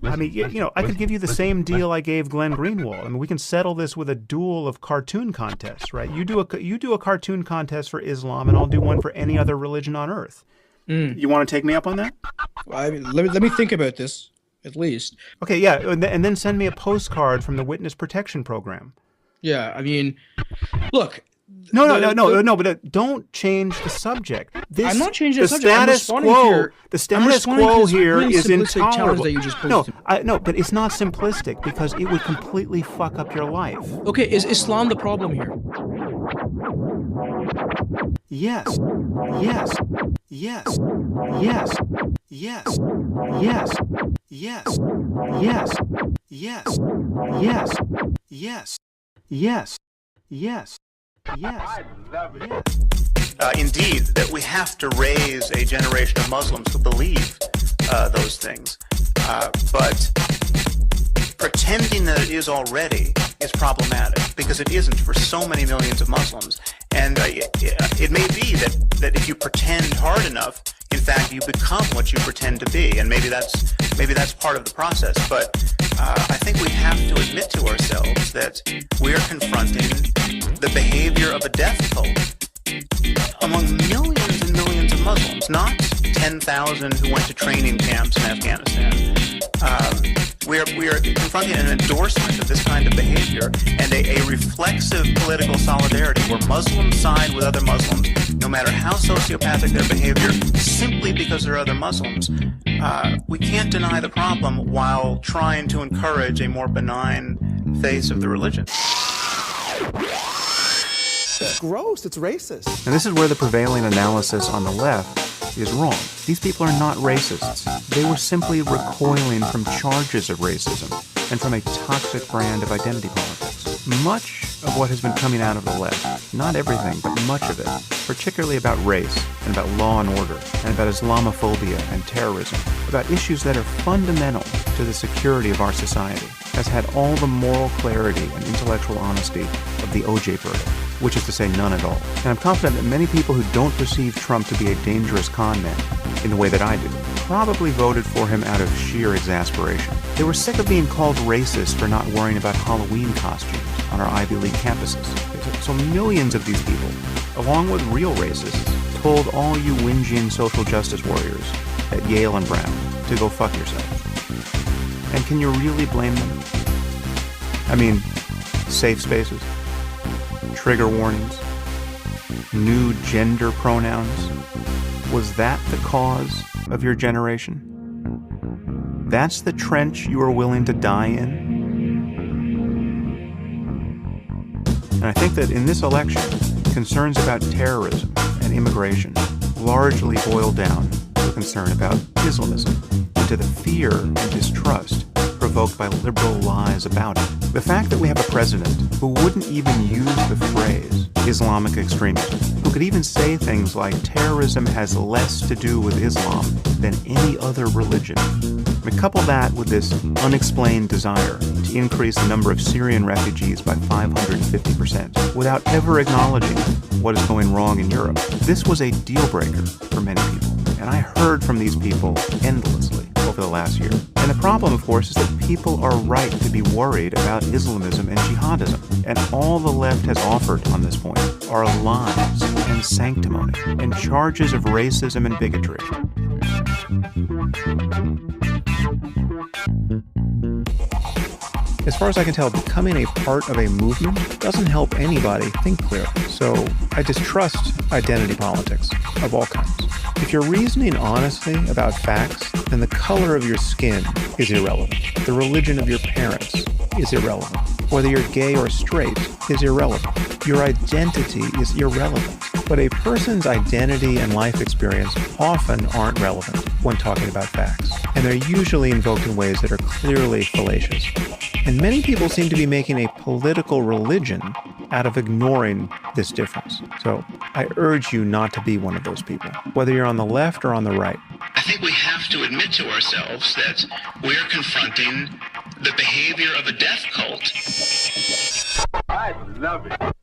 I mean, I could give you the same deal I gave Glenn Greenwald. I mean, we can settle this with a duel of cartoon contests, right? You do a cartoon contest for Islam, and I'll do one for any other religion on earth. You want to take me up on that? I mean, let me think about this, at least. Okay, yeah, and then send me a postcard from the Witness Protection Program. Yeah, I mean, look. No, but don't change the subject. I'm not changing the subject. The status quo here is intolerable. That you just posed No, but it's not simplistic because it would completely fuck up your life. Okay, is Islam the problem here? Yes. Yes. Yes. Yes. Yes. Yes. Yes. Yes. Yes. Yes. Yes. Yes. Yes. Yes. I love it. Indeed, that we have to raise a generation of Muslims who believe those things. But pretending that it is already is problematic because it isn't for so many millions of Muslims. And it may be that if you pretend hard enough, in fact, you become what you pretend to be. And maybe that's part of the process. But I think we have to admit to ourselves that we are confronting the behavior of a death cult among millions and millions of Muslims, not 10,000 who went to training camps in Afghanistan. We are confronting an endorsement of this kind of behavior and a reflexive political solidarity where Muslims side with other Muslims, no matter how sociopathic their behavior, simply because they're other Muslims. We can't deny the problem while trying to encourage a more benign face of the religion. It's gross. It's racist. And this is where the prevailing analysis on the left is wrong. These people are not racists. They were simply recoiling from charges of racism and from a toxic brand of identity politics. Much of what has been coming out of the left, not everything, but much of it, particularly about race and about law and order and about Islamophobia and terrorism, about issues that are fundamental to the security of our society, has had all the moral clarity and intellectual honesty of the OJ verdict, which is to say none at all. And I'm confident that many people who don't perceive Trump to be a dangerous con man in the way that I do probably voted for him out of sheer exasperation. They were sick of being called racist for not worrying about Halloween costumes on our Ivy League campuses. So millions of these people, along with real racists, told all you whinging social justice warriors at Yale and Brown to go fuck yourself. And can you really blame them? I mean, safe spaces, trigger warnings, new gender pronouns. Was that the cause of your generation? That's the trench you are willing to die in? And I think that in this election, concerns about terrorism and immigration largely boil down to a concern about Islamism and to the fear and distrust provoked by liberal lies about it. The fact that we have a president who wouldn't even use the phrase Islamic extremism, who could even say things like terrorism has less to do with Islam than any other religion. We couple that with this unexplained desire to increase the number of Syrian refugees by 550% without ever acknowledging what is going wrong in Europe. This was a deal breaker for many people, and I heard from these people endlessly over the last year. And the problem, of course, is that people are right to be worried about Islamism and jihadism. And all the left has offered on this point are lies and sanctimony and charges of racism and bigotry. As far as I can tell, becoming a part of a movement doesn't help anybody think clearly. So I distrust identity politics of all kinds. If you're reasoning honestly about facts, then the color of your skin is irrelevant. The religion of your parents is irrelevant. Whether you're gay or straight is irrelevant. Your identity is irrelevant. But a person's identity and life experience often aren't relevant when talking about facts. And they're usually invoked in ways that are clearly fallacious. And many people seem to be making a political religion out of ignoring this difference. So I urge you not to be one of those people, whether you're on the left or on the right. I think we have to admit to ourselves that we're confronting the behavior of a death cult. I love it.